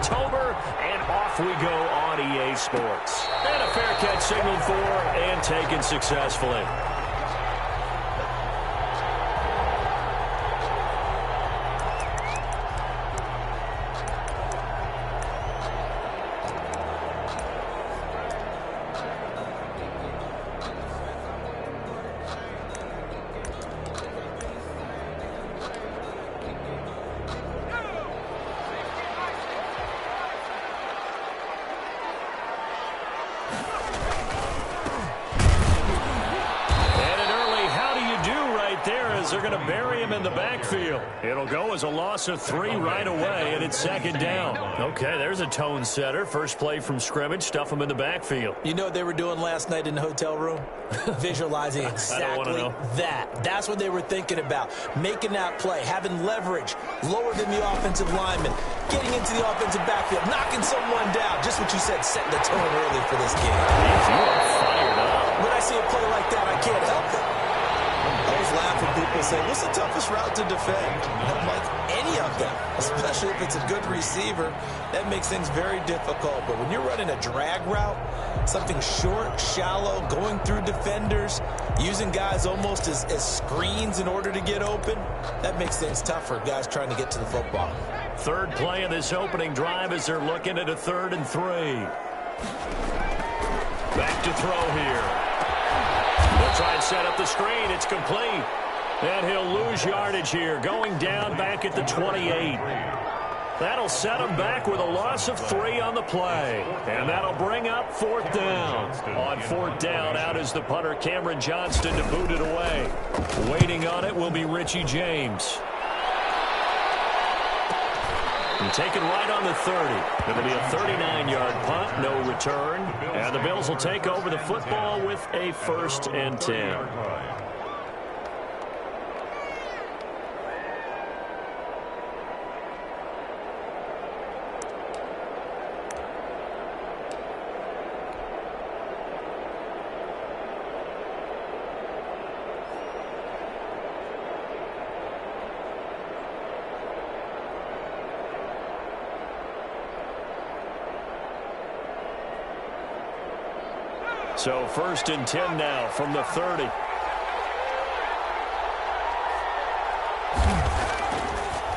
October, and off we go on EA Sports. And a fair catch signaled for and taken successfully. They're going to bury him in the backfield. It'll go as a loss of 3 right away, and it's second down. Okay, there's a tone setter. First play from scrimmage, stuff him in the backfield. You know what they were doing last night in the hotel room? Visualizing exactly that. That's what they were thinking about. Making that play, having leverage, lower than the offensive lineman, getting into the offensive backfield, knocking someone down. Just what you said, setting the tone early for this game. If you are fired up. When I see a play like that, I can't help it. I always laugh when people say, what's the toughest route to defend? I'm like, any of them, especially if it's a good receiver. That makes things very difficult. But when you're running a drag route, something short, shallow, going through defenders, using guys almost as screens in order to get open, that makes things tough for guys trying to get to the football. Third play of this opening drive as they're looking at a 3rd and 3. Back to throw here. They'll try and set up the screen. It's complete. And he'll lose yardage here, going down back at the 28. That'll set him back with a loss of 3 on the play. And that'll bring up 4th down. On 4th down, out is the punter, Cameron Johnston, to boot it away. Waiting on it will be Richie James. And taken right on the 30. It'll be a 39-yard punt, no return. And the Bills will take over the football with a 1st and 10. So 1st and 10 now from the 30.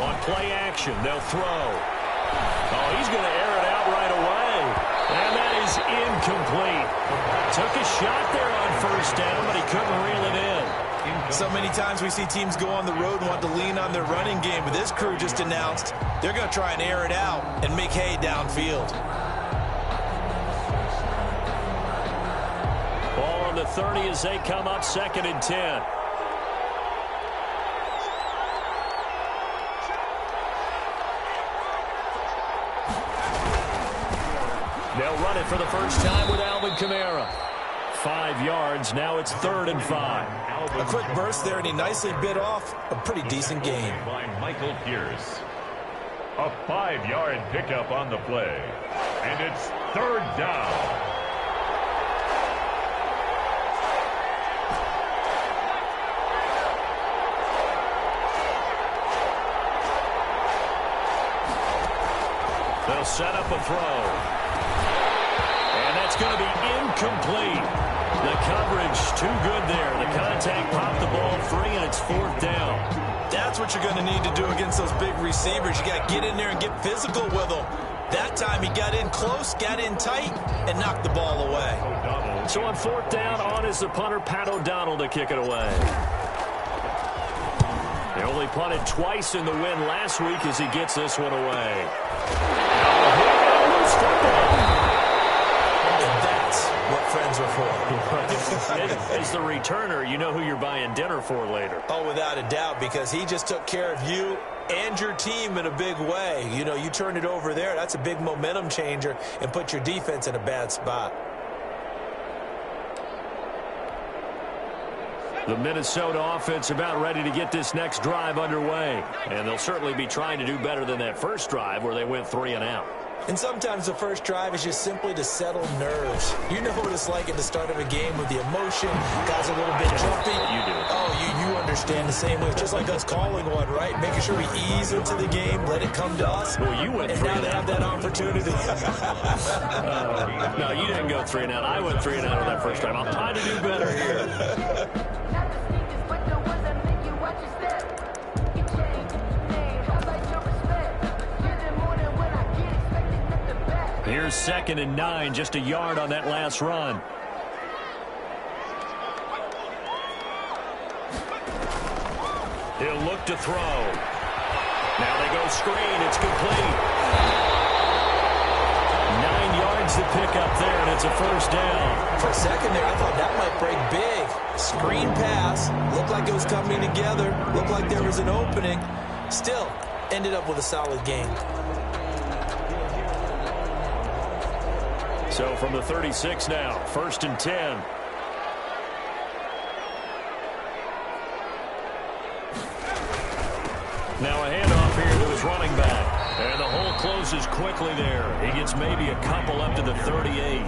On play action, they'll throw. Oh, he's going to air it out right away. And that is incomplete. Took a shot there on 1st down, but he couldn't reel it in. So many times we see teams go on the road and want to lean on their running game, but this crew just announced they're going to try and air it out and make hay downfield. Ball on the 30 as they come up 2nd and 10. They'll run it for the first time with Alvin Kamara. 5 yards. Now it's 3rd and 5. A quick burst there, and he nicely bit off a pretty decent gain. By Michael Pierce. A 5-yard pickup on the play. And it's 3rd down. They'll set up a throw. And that's going to be incomplete. The coverage too good there. The contact popped the ball free, and it's 4th down. That's what you're going to need to do against those big receivers. You got to get in there and get physical with them. That time he got in close, got in tight, and knocked the ball away. So on 4th down, on is the punter, Pat O'Donnell, to kick it away. They only punted twice in the win last week as he gets this one away. That's what friends are for. As the returner, you know who you're buying dinner for later. Oh, without a doubt, because he just took care of you and your team in a big way. You know, you turn it over there, that's a big momentum changer and put your defense in a bad spot. The Minnesota offense about ready to get this next drive underway. And they'll certainly be trying to do better than that first drive where they went 3 and out. And sometimes the first drive is just simply to settle nerves. You know what it's like at the start of a game with the emotion, guys a little bit jumpy. You do. Oh, you understand the same way. It's just like us calling one, right? Making sure we ease into the game, let it come to us. Well, you went and now they have that opportunity. No, you didn't go 3 and out. I went 3 and out on that first drive. I'm trying to do better here. Here's 2nd and 9, just a yard on that last run. He'll look to throw. Now they go screen. It's complete. 9 yards to pick up there, and it's a first down. For a second there, I thought that might break big. Screen pass. Looked like it was coming together. Looked like there was an opening. Still, ended up with a solid game. So from the 36 now, 1st and 10. Now a handoff here to his running back. And the hole closes quickly there. He gets maybe a couple up to the 38.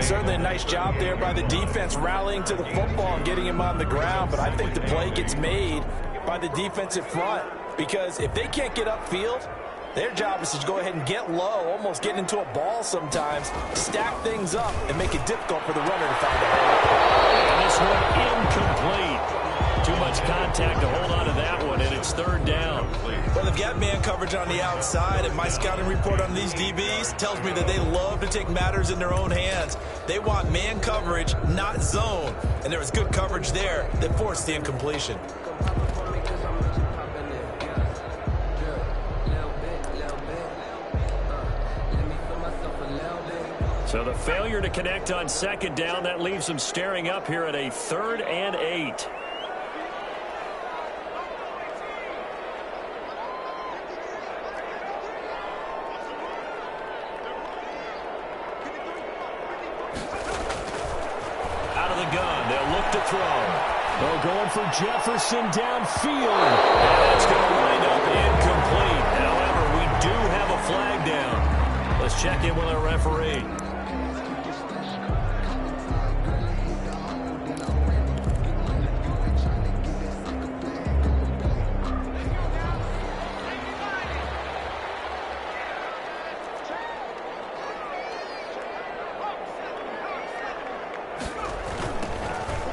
Certainly a nice job there by the defense rallying to the football and getting him on the ground. But I think the play gets made by the defensive front. Because if they can't get upfield, their job is to go ahead and get low, almost get into a ball sometimes, stack things up, and make it difficult for the runner to find a hole. And this one incomplete. Too much contact to hold on to that one, and it's 3rd down. Well, they've got man coverage on the outside, and my scouting report on these DBs tells me that they love to take matters in their own hands. They want man coverage, not zone. And there was good coverage there that forced the incompletion. So the failure to connect on 2nd down, that leaves them staring up here at a 3rd and 8. Out of the gun, they'll look to throw. They're going for Jefferson downfield. And that's going to wind up incomplete. However, we do have a flag down. Let's check in with our referee.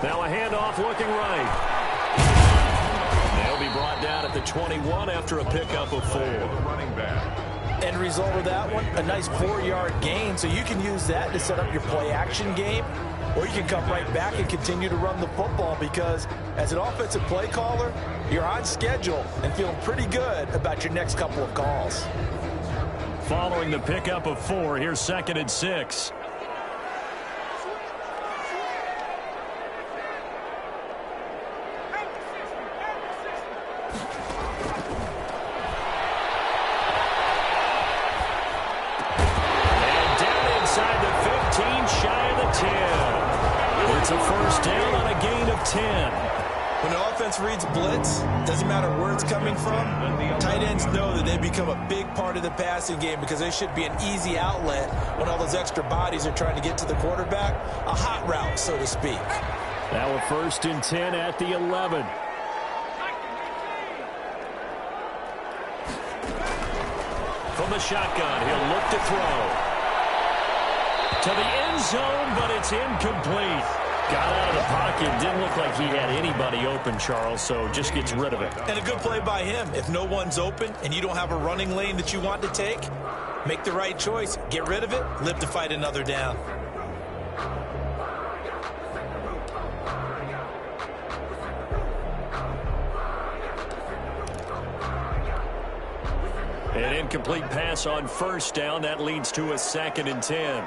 Now a handoff looking right. They'll be brought down at the 21 after a pickup of 4. End result of that one, a nice 4-yard gain. So you can use that to set up your play-action game, or you can come right back and continue to run the football because as an offensive play caller, you're on schedule and feeling pretty good about your next couple of calls. Following the pickup of 4, here's 2nd and 6. It's a first down on a gain of 10. When an offense reads blitz, doesn't matter where it's coming from, tight ends know that they become a big part of the passing game because they should be an easy outlet when all those extra bodies are trying to get to the quarterback. A hot route, so to speak. Now a 1st and 10 at the 11. From the shotgun, he'll look to throw. To the end zone, but it's incomplete. Got out of the pocket. Didn't look like he had anybody open, Charles, so just gets rid of it. And a good play by him. If no one's open and you don't have a running lane that you want to take, make the right choice. Get rid of it. Live to fight another down. An incomplete pass on 1st down. That leads to a 2nd and 10.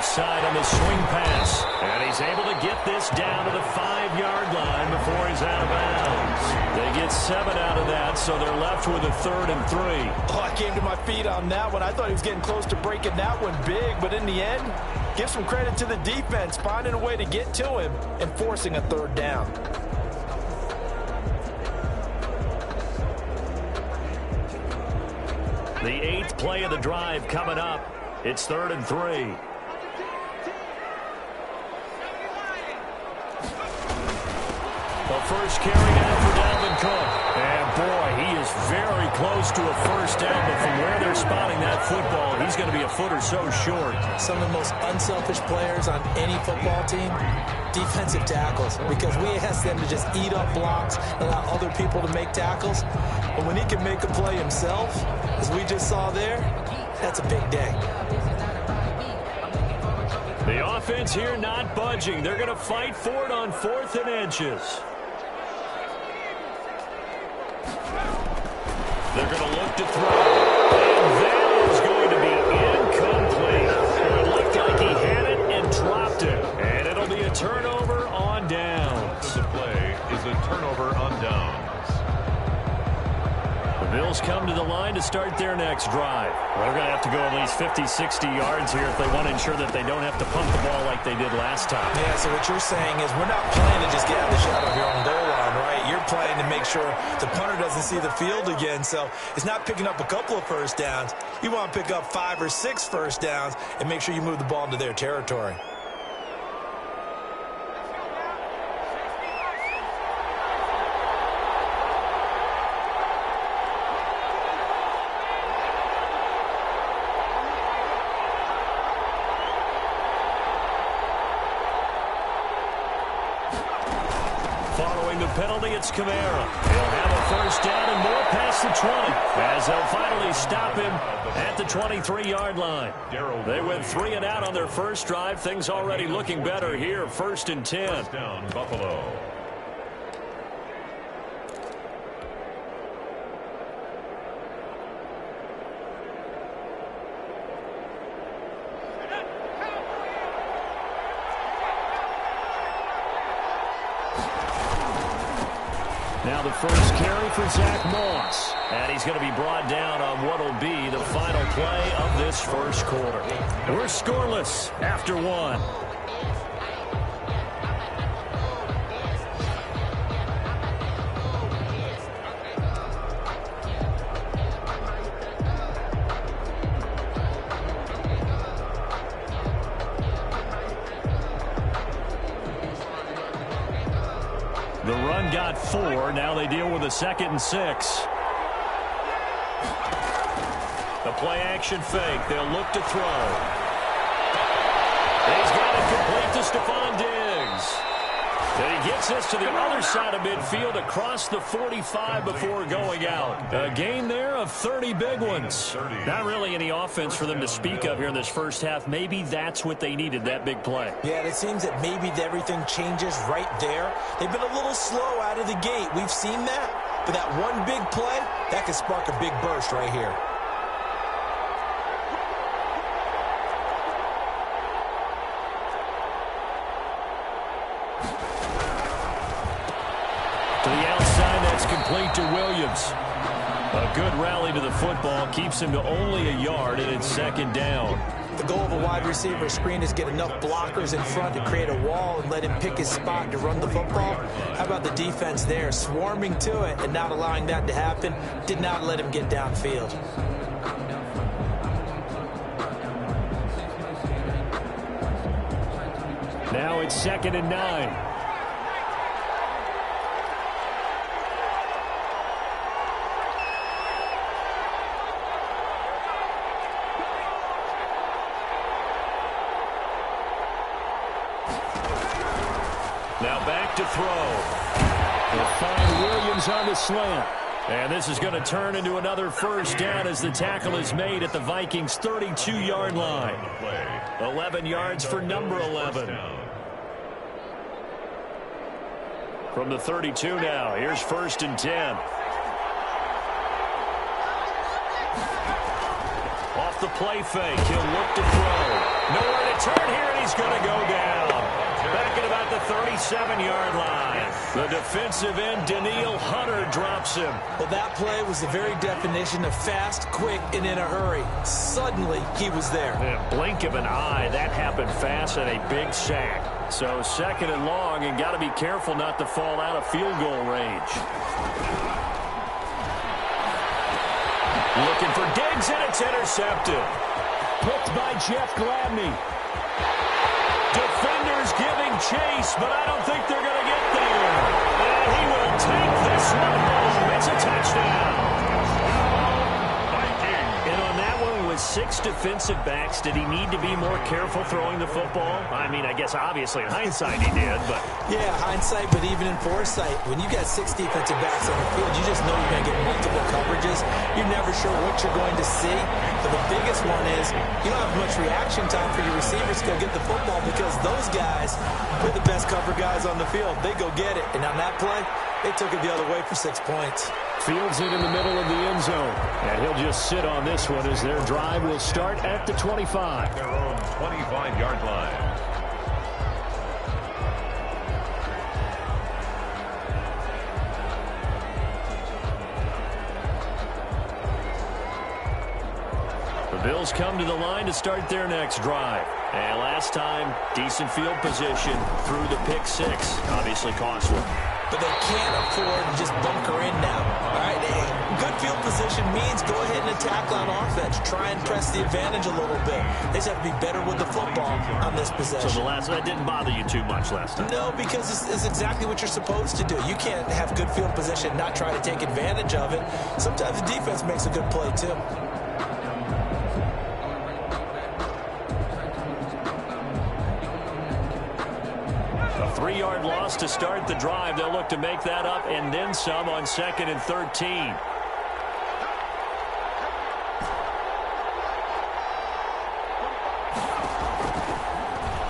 Side on the swing pass. And he's able to get this down to the 5-yard line before he's out of bounds. They get 7 out of that, so they're left with a 3rd and 3. Oh, I came to my feet on that one. I thought he was getting close to breaking that one big, but in the end, Give some credit to the defense, finding a way to get to him and forcing a third down. The 8th play of the drive coming up. It's 3rd and 3. The first carry down for Dalvin Cook. And boy, he is very close to a first down, but from where they're spotting that football, he's going to be a foot or so short. Some of the most unselfish players on any football team, defensive tackles, because we ask them to just eat up blocks, allow other people to make tackles. But when he can make a play himself, as we just saw there, that's a big day. The offense here not budging. They're going to fight for it on 4th and inches. They're going to look to throw. And that is going to be incomplete. It looked like he had it and dropped it. And it'll be a turnover on downs. The play is a turnover on downs. The Bills come to the line to start their next drive. Well, they're going to have to go at least 50, 60 yards here if they want to ensure that they don't have to pump the ball like they did last time. Yeah, so what you're saying is we're not playing to just get out of the shot of your own goal line, right? You're playing to make sure the punter doesn't see the field again. So it's not picking up a couple of first downs. You want to pick up 5 or 6 first downs and make sure you move the ball into their territory. Following the penalty, it's Kamara. He'll have a first down and more past the 20 as they'll finally stop him at the 23-yard line. They went 3 and out on their first drive. Things already looking better here. 1st and 10. First down, Buffalo. Now the first carry for Zach Moss. And he's going to be brought down on what will be the final play of this first quarter. We're scoreless after 1. The run got 4. Now they deal with a 2nd and 6. The play action fake. They'll look to throw. He's got it complete to Stephon Diggs. And he gets this to the other side of midfield across the 45 before going out. A gain there of 30 big ones. Not really any offense for them to speak of here in this first half. Maybe that's what they needed, that big play. Yeah, it seems that maybe everything changes right there. They've been a little slow out of the gate. We've seen that. But that one big play, that could spark a big burst right here. To the outside, that's complete to Williams. A good rally to the football keeps him to only a yard, and it's 2nd down. The goal of a wide receiver screen is get enough blockers in front to create a wall and let him pick his spot to run the football. How about the defense there, swarming to it and not allowing that to happen? Did not let him get downfield. Now it's 2nd and 9. Now back to throw. They'll find Williams on the slant. And this is going to turn into another first down as the tackle is made at the Vikings' 32-yard line. 11 yards for number 11. From the 32 now, here's 1st and 10. Off the play fake, he'll look to throw. Nowhere to turn here, and he's going to go down. Back at about the 37-yard line. The defensive end, Danielle Hunter, drops him. Well, that play was the very definition of fast, quick, and in a hurry. Suddenly, he was there. In a blink of an eye, that happened fast and a big sack. So 2nd and long, and got to be careful not to fall out of field goal range. Looking for Diggs, and it's intercepted. Picked by Jeff Gladney. Defenders giving chase, but I don't think they're going to get there. And he will take this one home. It's a touchdown. And on that one, with 6 defensive backs, did he need to be more careful throwing the football? I mean, I guess obviously in hindsight he did, but... Yeah, hindsight, but even in foresight, when you got 6 defensive backs on the field, you just know you're going to get multiple coverages. You're never sure what you're going to see. But the biggest one is you don't have much reaction time for your receivers to go get the football because those guys, they're the best cover guys on the field. They go get it. And on that play, they took it the other way for 6 points. Fields it in the middle of the end zone. And he'll just sit on this one as their drive will start at the 25. Their own 25-yard line. The Bills come to the line to start their next drive. And last time, decent field position through the pick 6. Obviously costly. But they can't afford to just bunker in now. All right, good field position means go ahead and attack on offense. Try and press the advantage a little bit. They just have to be better with the football on this possession. So that didn't bother you too much last time? No, because it's exactly what you're supposed to do. You can't have good field position and not try to take advantage of it. Sometimes the defense makes a good play, too. A 3-yard loss to start the drive. They'll look to make that up and then some on 2nd and 13.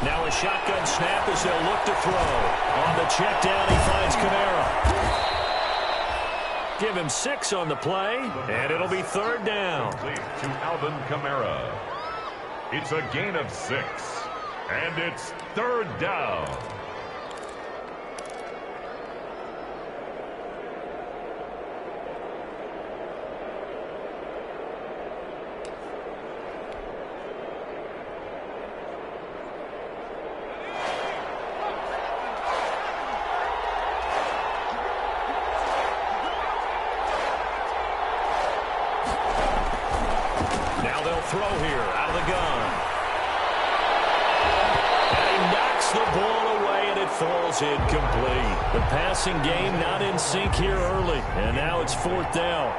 Now a shotgun snap as they'll look to throw. On the check down, he finds Kamara. Give him 6 on the play, and it'll be 3rd down. To Alvin Kamara. It's a gain of 6, and it's 3rd down. Throw here out of the gun. And he knocks the ball away, and it falls incomplete. The passing game not in sync here early, and now it's 4th down.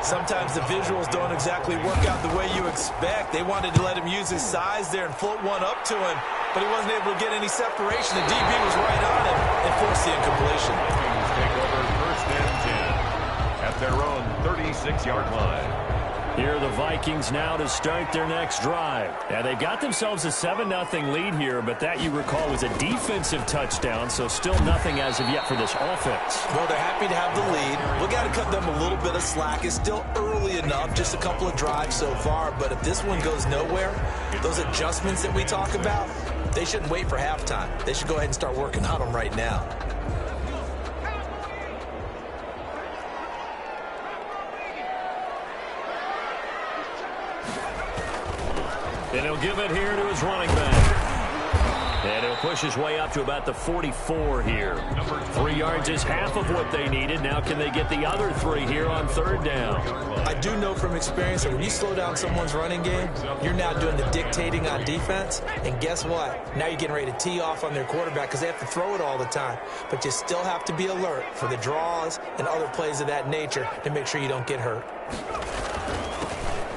Sometimes the visuals don't exactly work out the way you expect. They wanted to let him use his size there and float one up to him, but he wasn't able to get any separation. The DB was right on him and forced the incompletion. Vikings take over 1st and 10 at their own 36-yard line. Here are the Vikings now to start their next drive. Now, they've got themselves a 7-0 lead here, but that, you recall, was a defensive touchdown, so still nothing as of yet for this offense. Well, they're happy to have the lead. We got to cut them a little bit of slack. It's still early enough, just a couple of drives so far, but if this one goes nowhere, those adjustments that we talk about, they shouldn't wait for halftime. They should go ahead and start working on them right now. And he'll give it here to his running back. And he'll push his way up to about the 44 here. 3 yards is half of what they needed. Now can they get the other 3 here on 3rd down? I do know from experience that when you slow down someone's running game, you're now doing the dictating on defense. And guess what? Now you're getting ready to tee off on their quarterback because they have to throw it all the time. But you still have to be alert for the draws and other plays of that nature to make sure you don't get hurt.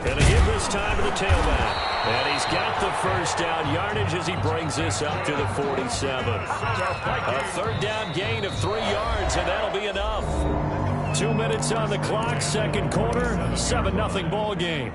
And a give this time to the tailback. And he's got the 1st down yardage as he brings this up to the 47. A 3rd down gain of 3 yards, and that'll be enough. 2 minutes on the clock, 2nd quarter, 7-0 ball game.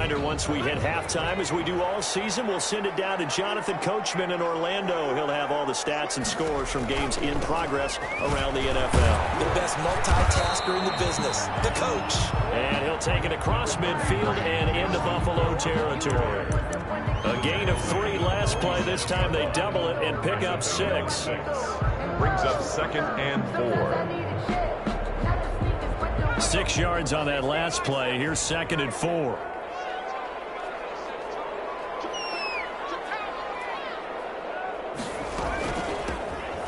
reminder, once we hit halftime, as we do all season, we'll send it down to Jonathan Coachman in Orlando. He'll have all the stats and scores from games in progress around the NFL. The best multitasker in the business, the coach. And he'll take it across midfield and into Buffalo territory. A gain of 3 last play. This time they double it and pick up 6. Brings up 2nd and 4. 6 yards on that last play. Here's 2nd and 4.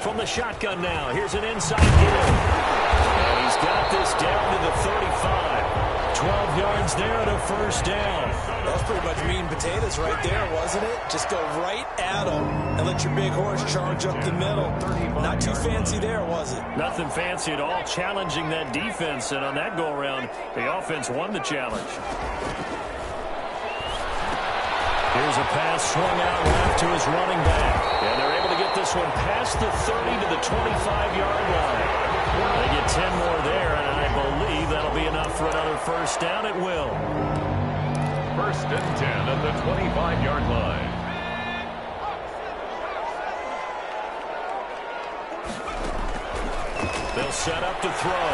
From the shotgun now. Here's an inside give. And he's got this down to the 35. 12 yards there and a first down. That was pretty much meat and potatoes right there, wasn't it? Just go right at them and let your big horse charge up the middle. Not too fancy there, was it? Nothing fancy at all, challenging that defense. And on that go-around, the offense won the challenge. Here's a pass swung out left to his running back. And they're able to get this one past the 30 to the 25-yard line. They get 10 more there, and I believe that'll be enough for another first down. It will. 1st and 10 at the 25-yard line. They'll set up to throw.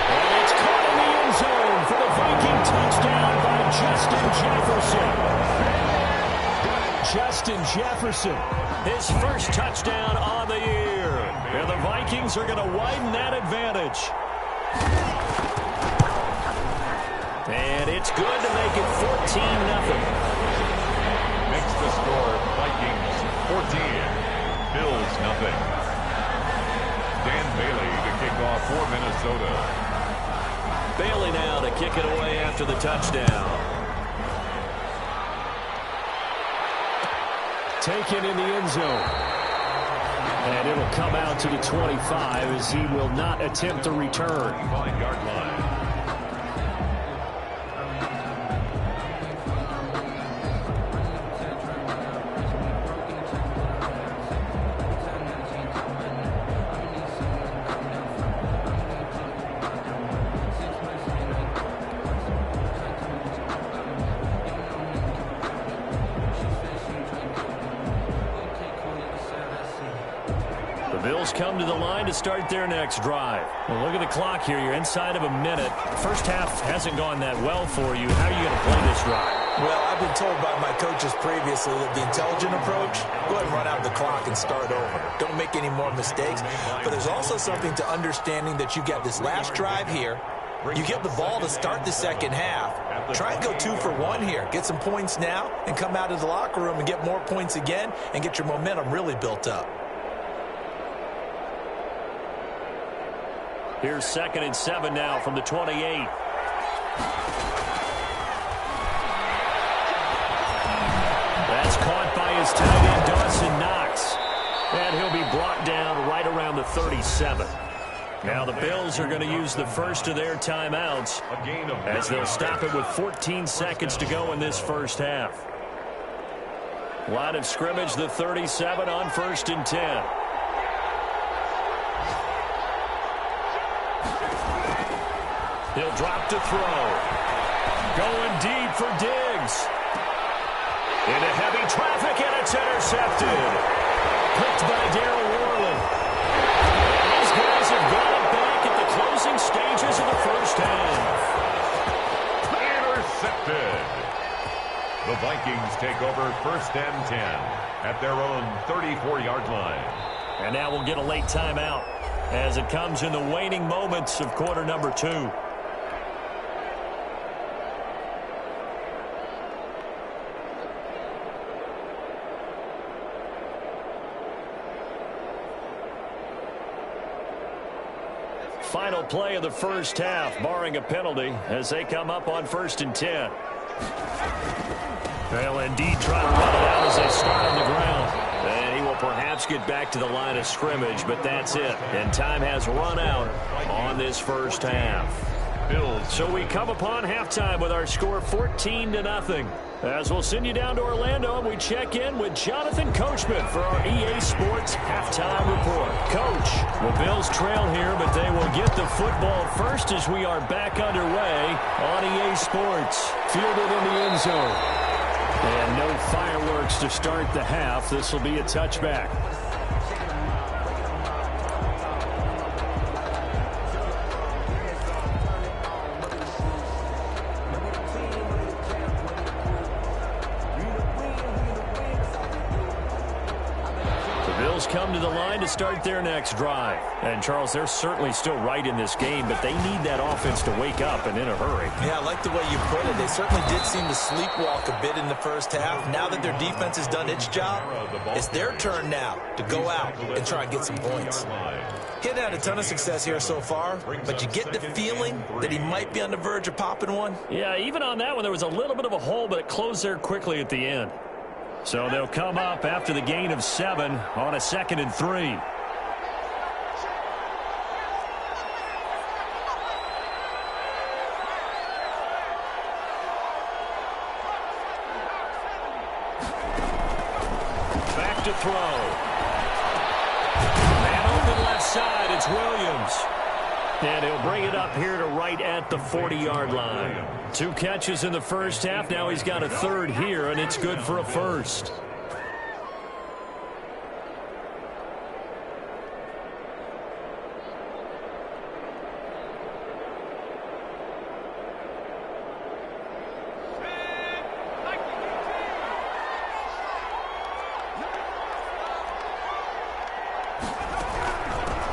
And it's caught in the end zone for the Viking touchdown by Justin Jefferson. Justin Jefferson, his first touchdown on the year. And the Vikings are going to widen that advantage. And it's good to make it 14-0. Makes the score Vikings 14, Bills nothing. Dan Bailey to kick off for Minnesota. Bailey now to kick it away after the touchdown. Taken in the end zone. And it'll come out to the 25 as he will not attempt to return. 25-yard line. Bills come to the line to start their next drive. Well, look at the clock here. You're inside of a minute. First half hasn't gone that well for you. How are you going to play this drive? Well, I've been told by my coaches previously that the intelligent approach, go ahead and run out the clock and start over. Don't make any more mistakes. But there's also something to understanding that you got this last drive here. You get the ball to start the second half. Try and go 2 for 1 here. Get some points now and come out of the locker room and get more points again and get your momentum really built up. Here's 2nd and 7 now from the 28. That's caught by his tight end, Dawson Knox. And he'll be brought down right around the 37. Now the Bills are going to use the first of their timeouts as they'll stop it with 14 seconds to go in this first half. Line of scrimmage, the 37 on 1st and 10. He'll drop to throw. Going deep for Diggs. Into heavy traffic, and it's intercepted. Picked by Darryl Worley. And these guys have got it back at the closing stages of the first half. Intercepted. The Vikings take over 1st and 10 at their own 34-yard line. And now we'll get a late timeout as it comes in the waning moments of quarter number 2. Final play of the first half, barring a penalty, as they come up on 1st and 10. They'll indeed try to run it out as they start on the ground. And he will perhaps get back to the line of scrimmage, but that's it. And time has run out on this first half. So we come upon halftime with our score 14-0. As we'll send you down to Orlando, and we check in with Jonathan Coachman for our EA Sports Halftime Report. Coach. The Bills trail here, but they will get the football first as we are back underway on EA Sports. Fielded in the end zone. And no fireworks to start the half. This will be a touchback. Come to the line to start their next drive. And, Charles, they're certainly still right in this game, but they need that offense to wake up and in a hurry. Yeah, I like the way you put it. They certainly did seem to sleepwalk a bit in the first half. Now that their defense has done its job, it's their turn now to go out and try and get some points. He hadn't had a ton of success here so far, but you get the feeling that he might be on the verge of popping one. Yeah, even on that one, there was a little bit of a hole, but it closed there quickly at the end. So they'll come up after the gain of 7 on a 2nd and 3. Back to throw. Man open left side. It's Williams. And he'll bring it up here to right at the 40-yard line. 2 catches in the first half. Now he's got a 3rd here, and it's good for a 1st.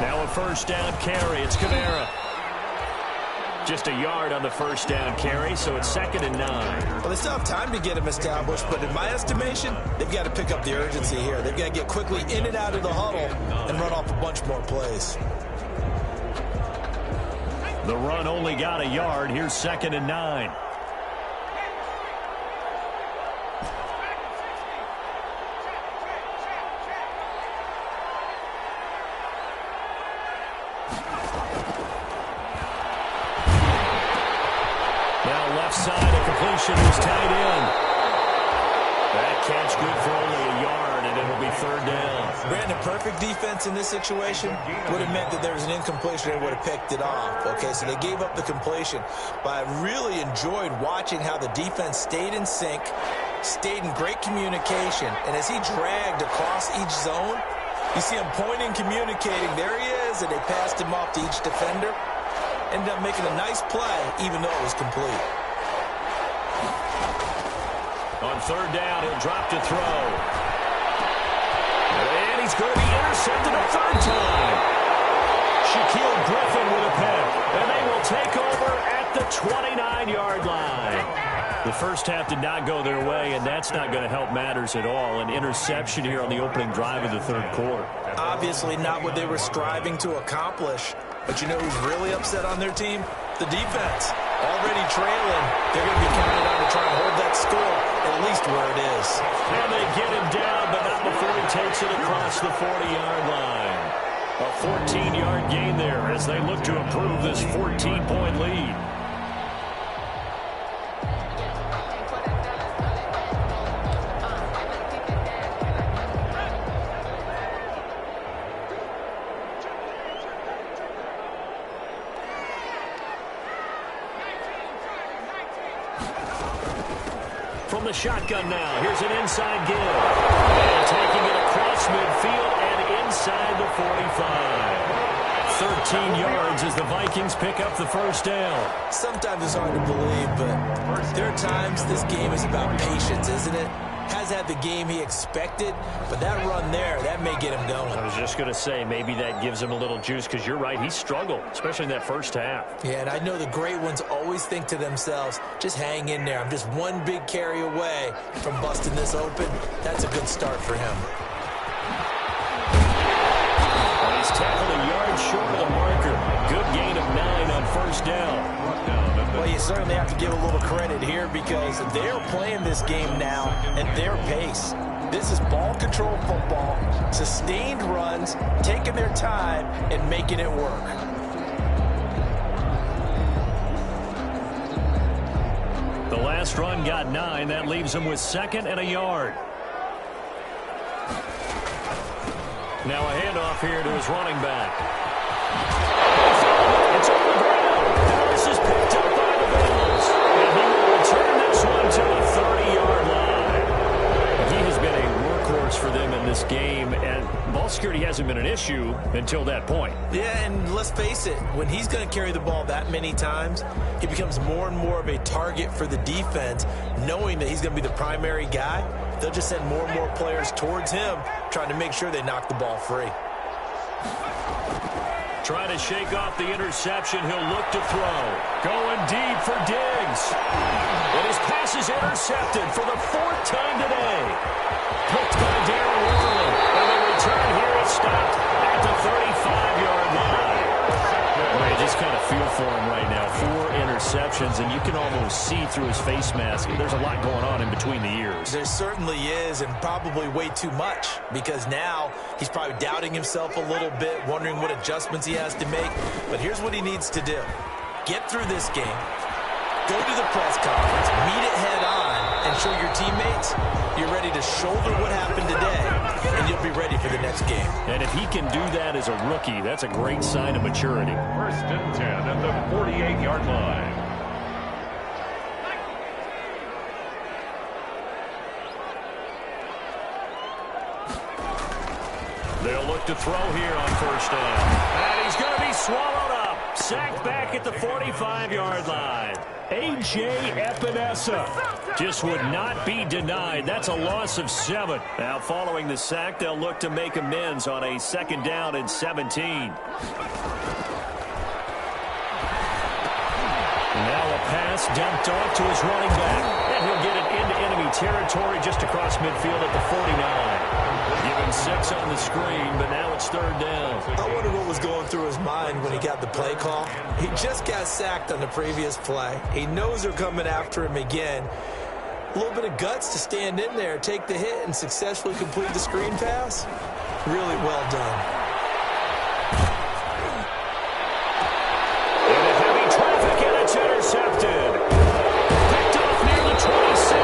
Now a 1st down carry. It's Kamara. Just a yard on the 1st down carry, so it's 2nd and 9. Well, they still have time to get him established, but in my estimation, they've got to pick up the urgency here. They've got to get quickly in and out of the huddle and run off a bunch more plays. The run only got a yard. Here's 2nd and 9. Side, a completion is tied in. That catch good for only a yard, and it'll be 3rd down. Brandon, perfect defense in this situation would have meant that there was an incompletion. They would have picked it off. Okay, so they gave up the completion. But I really enjoyed watching how the defense stayed in sync, stayed in great communication, and as he dragged across each zone, you see him pointing, communicating. There he is, and they passed him off to each defender. Ended up making a nice play, even though it was complete. On 3rd down, he'll drop to throw. And he's going to be intercepted a 3rd time. Shaquille Griffin with a pick. And they will take over at the 29-yard line. The first half did not go their way, and that's not going to help matters at all. An interception here on the opening drive of the 3rd quarter. Obviously not what they were striving to accomplish. But you know who's really upset on their team? The defense. Already trailing. They're going to be counted on to try and hold that score, at least where it is. And they get him down, but not before he takes it across the 40-yard line. A 14-yard gain there as they look to improve this 14-point lead. From the shotgun now. Here's an inside give. And taking it across midfield and inside the 45. 13 yards as the Vikings pick up the 1st down. Sometimes it's hard to believe, but there are times this game is about patience, isn't it? Has had the game he expected, but that run there, that may get him going. I was just going to say, maybe that gives him a little juice, because you're right, he struggled, especially in that first half. Yeah, and I know the great ones always think to themselves, just hang in there. I'm just one big carry away from busting this open. That's a good start for him. And he's tackled a yard short of the marker. Good gain of 9 on 1st down. Well, you certainly have to give a little credit here because they're playing this game now at their pace. This is ball control football, sustained runs, taking their time and making it work. The last run got 9. That leaves them with 2nd and a yard. Now a handoff here to his running back. It's on the ground. Now this is picked up by the Bengals. And he will return this one to the 30-yard line. He has been a workhorse for them in this game, and ball security hasn't been an issue until that point. Yeah, and let's face it, when he's going to carry the ball that many times, he becomes more and more of a target for the defense, knowing that he's going to be the primary guy. They'll just send more and more players towards him, trying to make sure they knock the ball free. Trying to shake off the interception. He'll look to throw. Going deep for Diggs. And his pass is intercepted for the 4th time today. Picked by Darren Warren. And the return here is stopped at the 35-yard line. Well, you just kind of feel for him right now. 4 interceptions, and you can almost see through his face mask. There's a lot going on in between the ears. There certainly is, and probably way too much, because now he's probably doubting himself a little bit, wondering what adjustments he has to make. But here's what he needs to do. Get through this game, go to the press conference, meet it head on, and show your teammates you're ready to shoulder what happened today, and you'll be ready for the next game. And if he can do that as a rookie, that's a great sign of maturity. 1st and 10 at the 48-yard line. They'll look to throw here on 1st down. And he's going to be swallowed up. Sacked back at the 45-yard line. A.J. Epinesa just would not be denied. That's a loss of 7. Now, following the sack, they'll look to make amends on a 2nd down and 17. Now a pass dumped off to his running back. And he'll get it into enemy territory just across midfield at the 49. Given 6 on the screen, but now it's 3rd down. I wonder what was going through his mind when he got the play call. He just got sacked on the previous play. He knows they're coming after him again. A little bit of guts to stand in there, take the hit, and successfully complete the screen pass. Really well done. Into heavy traffic, and it's intercepted. Picked off near the 26.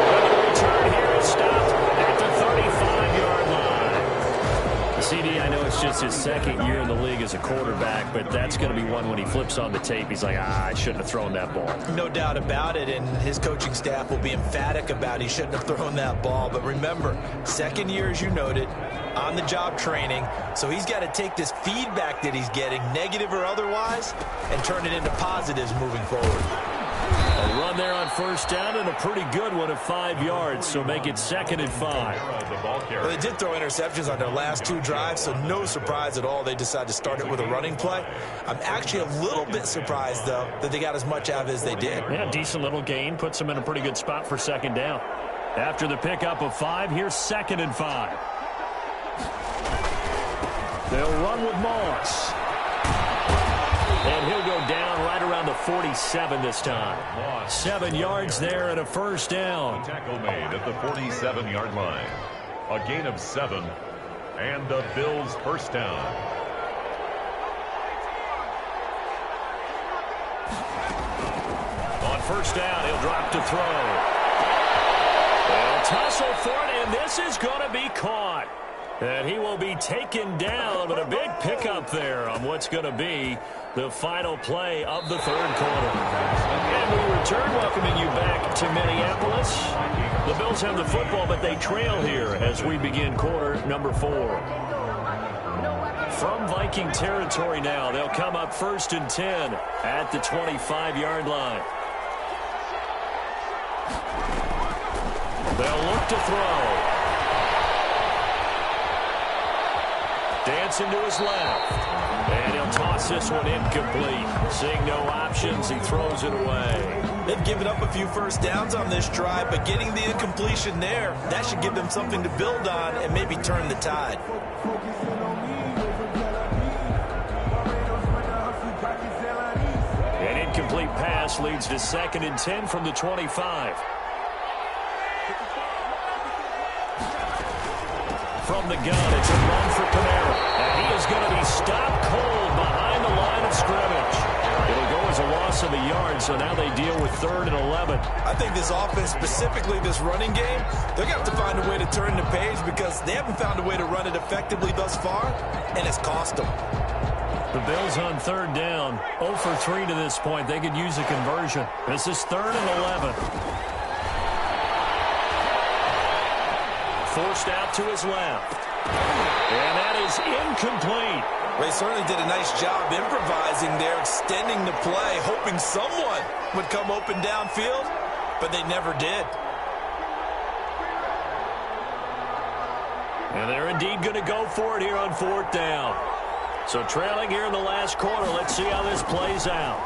And the return here is stopped at the 35-yard line. CD, I know it's just his 2nd year in the league as a quarterback, but that's going to be one when he flips on the tape. He's like, I shouldn't have thrown that ball. No doubt about it, and his coaching staff will be emphatic about he shouldn't have thrown that ball. But remember, 2nd year, as you noted, on-the-job training, so he's got to take this feedback that he's getting, negative or otherwise, and turn it into positives moving forward. A run there on 1st down, and a pretty good one of 5 yards, so make it 2nd and 5. Well, they did throw interceptions on their last 2 drives, so no surprise at all they decided to start it with a running play. I'm actually a little bit surprised, though, that they got as much out of it as they did. Yeah, decent little gain. Puts them in a pretty good spot for 2nd down. After the pickup of 5, here's 2nd and 5. They'll run with Moss. And he'll go down right around the 47 this time. 7 yards there and a 1st down. Tackle made at the 47-yard line. A gain of 7 and the Bills' 1st down. On 1st down, he'll drop to throw. They'll tussle for it, and this is going to be caught. And he will be taken down, but a big pickup there on what's going to be the final play of the 3rd quarter. And we return, welcoming you back to Minneapolis. The Bills have the football, but they trail here as we begin quarter number 4. From Viking territory now, they'll come up 1st and 10 at the 25-yard line. They'll look to throw. Dancing to his left. And he'll toss this one incomplete. Seeing no options, he throws it away. They've given up a few 1st downs on this drive, but getting the incompletion there, that should give them something to build on and maybe turn the tide. An incomplete pass leads to 2nd and 10 from the 25. From the gun, it's a run for Panera. And he is going to be stopped cold behind the line of scrimmage. It'll go as a loss of a yard, so now they deal with 3rd and 11. I think this offense, specifically this running game, they're going to have to find a way to turn the page because they haven't found a way to run it effectively thus far, and it's cost them. The Bills on 3rd down, 0 for 3 to this point. They could use a conversion. This is 3rd and 11. Forced out to his left. And that is incomplete. They certainly did a nice job improvising there, extending the play, hoping someone would come open downfield, but they never did. And they're indeed going to go for it here on 4th down. So trailing here in the last quarter, let's see how this plays out.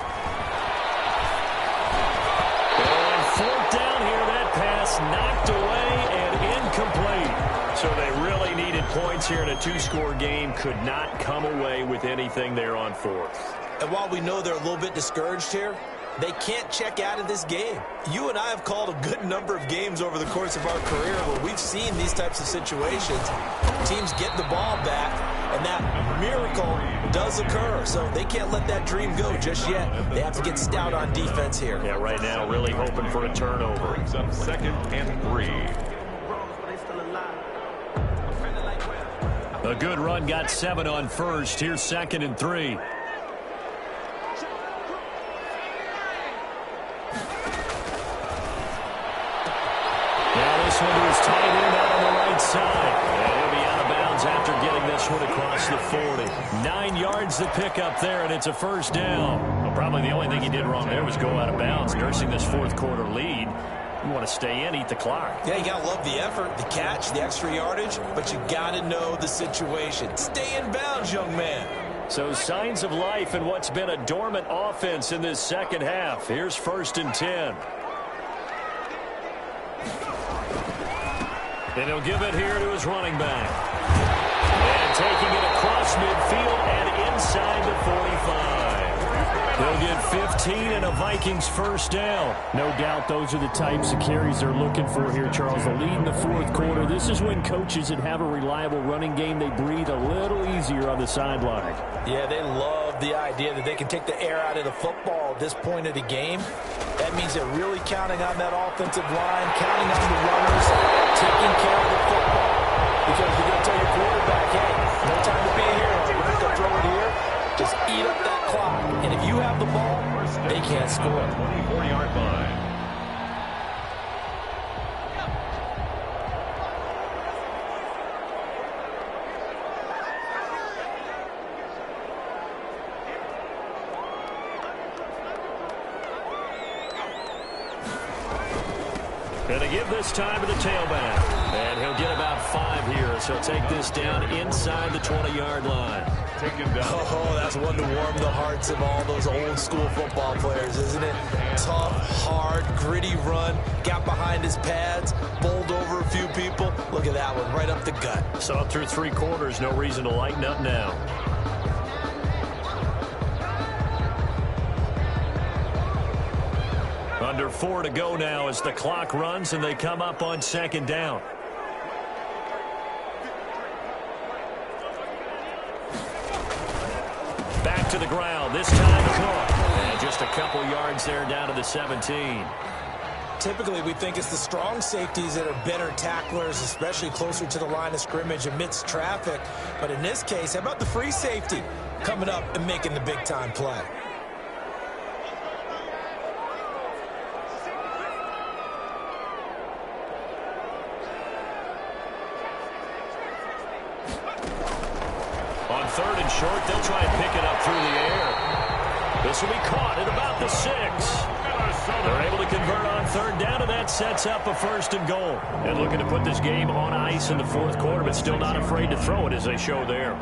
On 4th down here, that pass knocked away and incomplete. So they really needed points here in a 2-score game. Could not come away with anything there on 4th. And while we know they're a little bit discouraged here, they can't check out of this game. You and I have called a good number of games over the course of our career where we've seen these types of situations. Teams get the ball back, and that miracle does occur. So they can't let that dream go just yet. They have to get stout on defense here. Yeah, right now really hoping for a turnover. Brings up 2nd and 3. A good run got 7 on 1st. Here's 2nd and 3. This one is tight end out on the right side. And he'll be out of bounds after getting this one across the 40. 9 yards to pick up there, and it's a 1st down. Well, probably the only thing he did wrong there was go out of bounds, nursing this 4th quarter lead. You want to stay in, eat the clock. Yeah, you got to love the effort, the catch, the extra yardage, but you got to know the situation. Stay in bounds, young man. So signs of life in what's been a dormant offense in this second half. Here's 1st and 10. And he'll give it here to his running back. And taking it across midfield and inside the 45. They'll get 15 and a Vikings 1st down. No doubt those are the types of carries they're looking for here, Charles. The lead in the 4th quarter. This is when coaches that have a reliable running game, they breathe a little easier on the sideline. Yeah, they love the idea that they can take the air out of the football at this point of the game. That means they're really counting on that offensive line, counting on the runners, taking care of the football. Because you're going to tell your quarterback, hey, no time to be a hero. We're not going to throw it here. Just eat up that clock. And if you have the ball, they can't score. 24-yard line. And they give this time to the tailback. And he'll get about 5 here, so he'll take this down inside the 20-yard line. Taken down. Oh, that's one to warm the hearts of all those old-school football players, isn't it? Tough, hard, gritty run. Got behind his pads, bowled over a few people. Look at that one, right up the gut. Saw it through 3 quarters. No reason to lighten up now. Under 4 to go now as the clock runs and they come up on 2nd down. Back to the ground. This time Cook. And just a couple yards there down to the 17. Typically, we think it's the strong safeties that are better tacklers, especially closer to the line of scrimmage amidst traffic. But in this case, how about the free safety coming up and making the big-time play? On 3rd and short, they'll try and pick it up through the air. This will be caught at about the 6. They're able to convert on 3rd down, and that sets up a 1st and goal. And looking to put this game on ice in the 4th quarter, but still not afraid to throw it as they show there.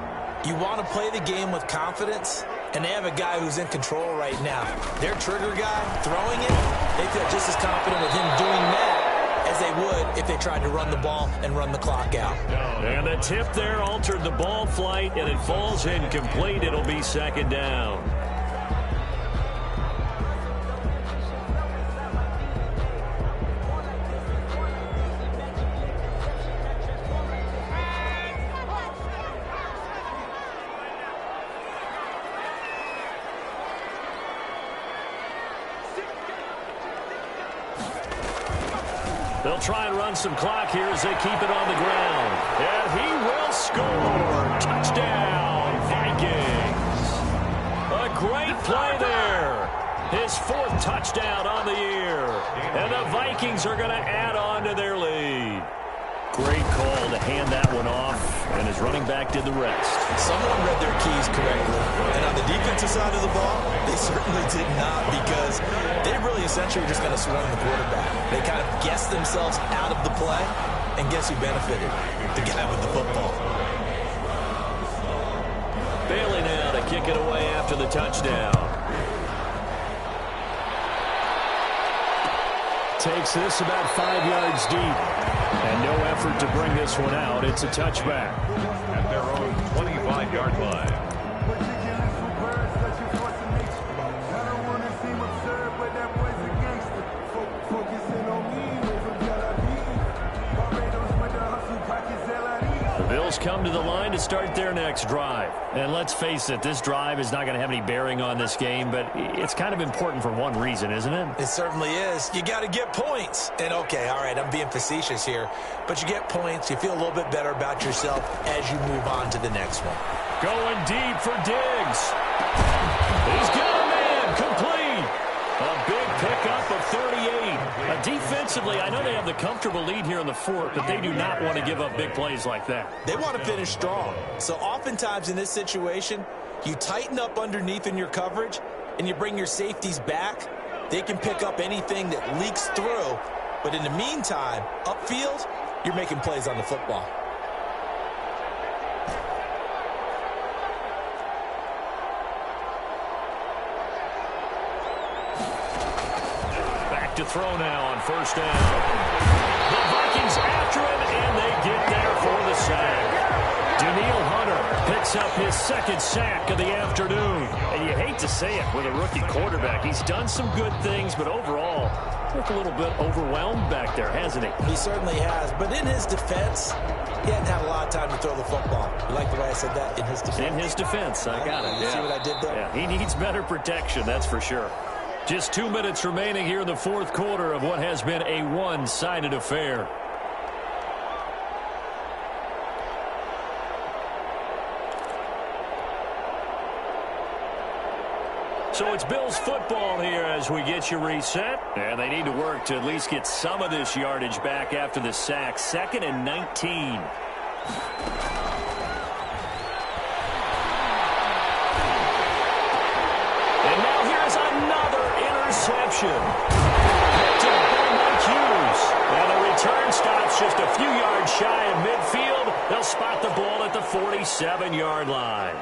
You want to play the game with confidence, and they have a guy who's in control right now. Their trigger guy throwing it, they feel just as confident with him doing that as they would if they tried to run the ball and run the clock out. And the tip there altered the ball flight, and it falls incomplete. It'll be 2nd down. They'll try and run some clock here as they keep it on the ground. And he will score. Touchdown, Vikings. A great play there. His 4th touchdown on the year. And the Vikings are going to add on to their lead. Great call to hand that one off, and his running back did the rest. Someone read their keys correctly. And on the defensive side of the ball, they certainly did not, because they really essentially were just going to swarm the quarterback. They kind of guessed themselves out of the play, and guess who benefited? The guy with the football. Bailey now to kick it away after the touchdown. Takes this about 5 yards deep. And no effort to bring this one out. It's a touchback. At their own 25-yard line. The Bills come to the line to start their next drive. And let's face it, this drive is not going to have any bearing on this game, but it's kind of important for one reason, isn't it? It certainly is. You got to get points. And okay, all right, I'm being facetious here, but you get points, you feel a little bit better about yourself as you move on to the next one. Going deep for Diggs. He's got a man, complete. A big pickup of 38. Defensively, I know they have the comfortable lead here in the 4th, but they do not want to give up big plays like that. They want to finish strong. So oftentimes in this situation, you tighten up underneath in your coverage, and you bring your safeties back. They can pick up anything that leaks through. But in the meantime, upfield, you're making plays on the football. To throw now on first down. The Vikings after him, and they get there for the sack. Daniil Hunter picks up his 2nd sack of the afternoon. And you hate to say it with a rookie quarterback. He's done some good things, but overall, looked a little bit overwhelmed back there, hasn't he? He certainly has. But in his defense, he hadn't had a lot of time to throw the football. You like the way I said that? In his defense? In his defense, I got it. You see what I did there? Yeah, he needs better protection, that's for sure. Just 2 minutes remaining here in the 4th quarter of what has been a one-sided affair. So it's Bills football here as we get you reset. And they need to work to at least get some of this yardage back after the sack. 2nd and 19. Interception. Picked up by Mike Hughes. And the return stops just a few yards shy of midfield. They'll spot the ball at the 47-yard line.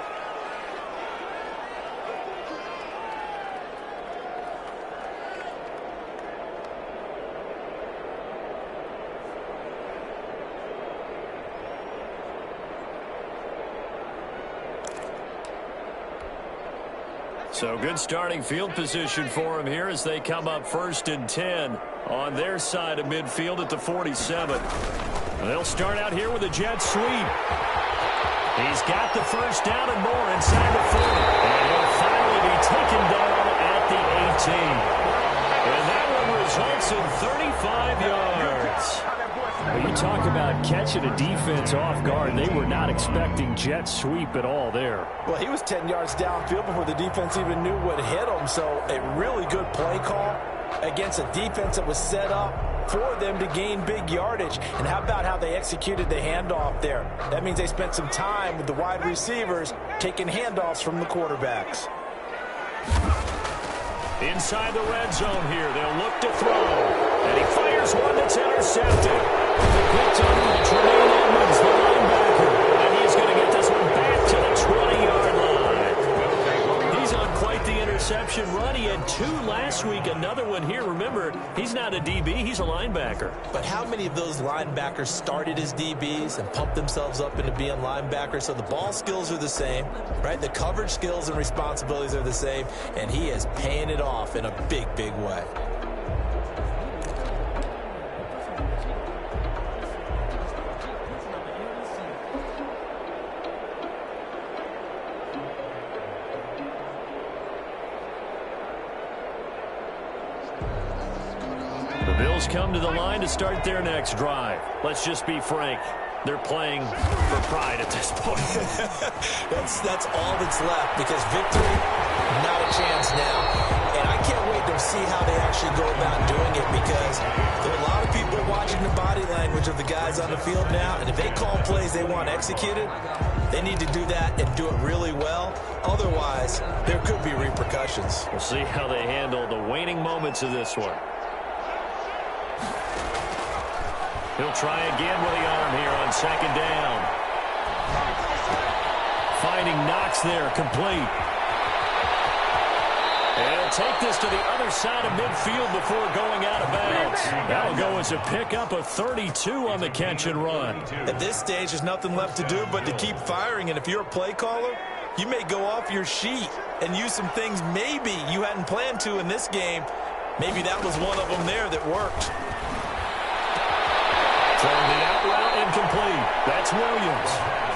So good starting field position for him here as they come up 1st and 10 on their side of midfield at the 47. They'll start out here with a jet sweep. He's got the first down and more inside the 40. And he'll finally be taken down at the 18. And that one results in 35 yards. Well, you talk about catching a defense off guard. They were not expecting jet sweep at all there. Well, he was 10 yards downfield before the defense even knew what hit him. So a really good play call against a defense that was set up for them to gain big yardage. And how about how they executed the handoff there? That means they spent some time with the wide receivers taking handoffs from the quarterbacks. Inside the red zone here, they'll look to throw. And he fires one that's intercepted. Picked up by Tremaine Edmonds, the linebacker. And he's going to get this one back to the 20-yard line. He's on quite the interception run. He had 2 last week, another one here. Remember, he's not a DB, he's a linebacker. But how many of those linebackers started as DBs and pumped themselves up into being linebackers? So the ball skills are the same, right? The coverage skills and responsibilities are the same, and he is paying it off in a big, big way. The Bills come to the line to start their next drive. Let's just be frank. They're playing for pride at this point. that's all that's left, because victory, not a chance now. And I can't wait to see how they actually go about doing it, because there are a lot of people watching the body language of the guys on the field now, and if they call plays they want executed, they need to do that and do it really well. Otherwise, there could be repercussions. We'll see how they handle the waning moments of this one. He'll try again with the arm here on second down. Finding Knox there, complete. And he'll take this to the other side of midfield before going out of bounds. That'll go as a pickup of 32 on the catch and run. At this stage, there's nothing left to do but to keep firing, and if you're a play caller, you may go off your sheet and use some things maybe you hadn't planned to in this game. Maybe that was one of them there that worked. Throwing the out route incomplete. That's Williams.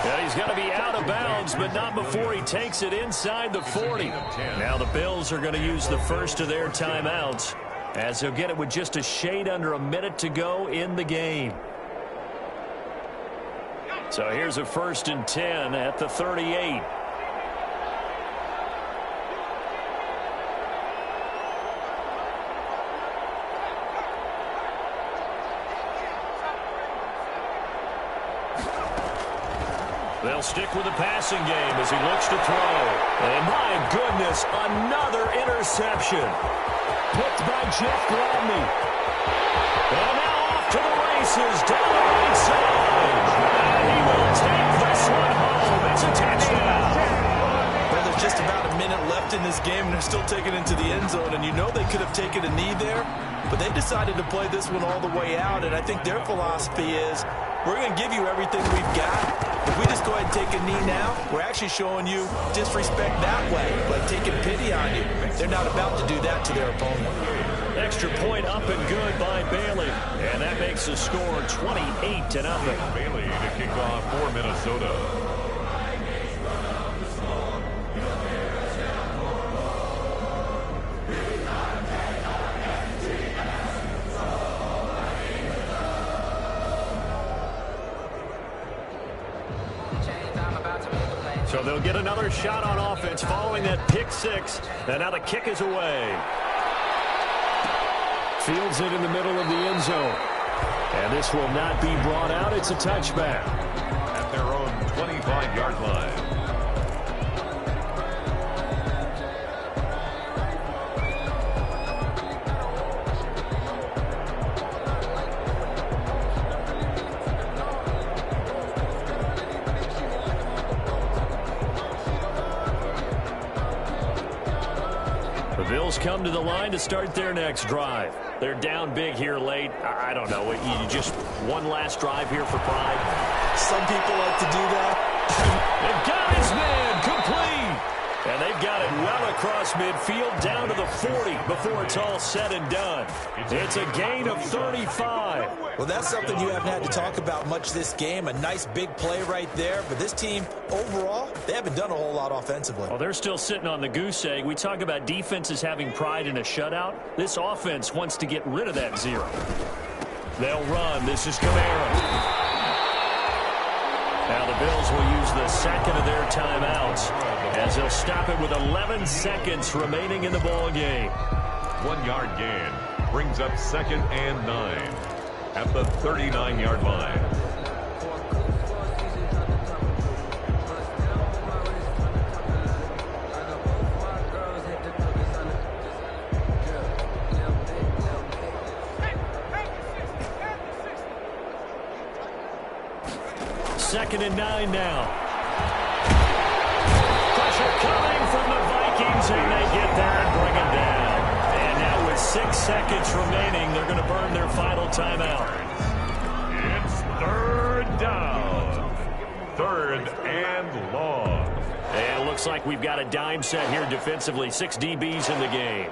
Yeah, he's got to be out of bounds, but not before he takes it inside the 40. Now the Bills are going to use the first of their timeouts, as they'll get it with just a shade under a minute to go in the game. So here's a 1st and 10 at the 38. They'll stick with the passing game as he looks to throw. And my goodness, another interception. Picked by Jeff Gladney. And now off to the races down the right side. And he will take this one home. It's a touchdown. Well, there's just about a minute left in this game, and they're still taking it into the end zone. And you know they could have taken a knee there, but they decided to play this one all the way out. And I think their philosophy is, we're going to give you everything we've got. If we just go ahead and take a knee now, we're actually showing you disrespect that way, like taking pity on you. They're not about to do that to their opponent. Extra point up and good by Bailey. And that makes the score 28-0. Bailey to kick off for Minnesota. So they'll get another shot on offense following that pick six. And now the kick is away. Fields it in the middle of the end zone. And this will not be brought out. It's a touchback. At their own 25-yard line. Bills come to the line to start their next drive. They're down big here late. I don't know. You just one last drive here for pride. Some people like to do that. They've got his man complete. And they've got it well across midfield down to the 40 before it's all said and done. It's a gain of 35. Well, that's something you haven't had to talk about much this game. A nice big play right there. But this team, overall, they haven't done a whole lot offensively. Well, they're still sitting on the goose egg. We talk about defenses having pride in a shutout. This offense wants to get rid of that zero. They'll run. This is Kamara. Now the Bills will use the second of their timeouts as they'll stop it with 11 seconds remaining in the ball game. 1 yard gain brings up 2nd and 9 at the 39-yard line. Second and 9 now. Pressure coming from the Vikings, and they get there and bring him down. And now with 6 seconds remaining, they're going to burn their final timeout. It's 3rd down. 3rd and long. And it looks like we've got a dime set here defensively. 6 DBs in the game.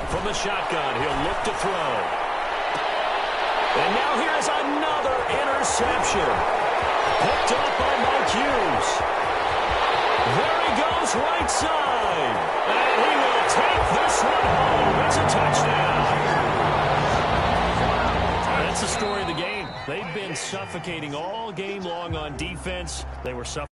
From the shotgun, he'll look to throw. And now here's another interception. Picked up by Mike Hughes. There he goes right side. And he will take this one home. It's a touchdown. suffocating all game long on defense. They were suffocating.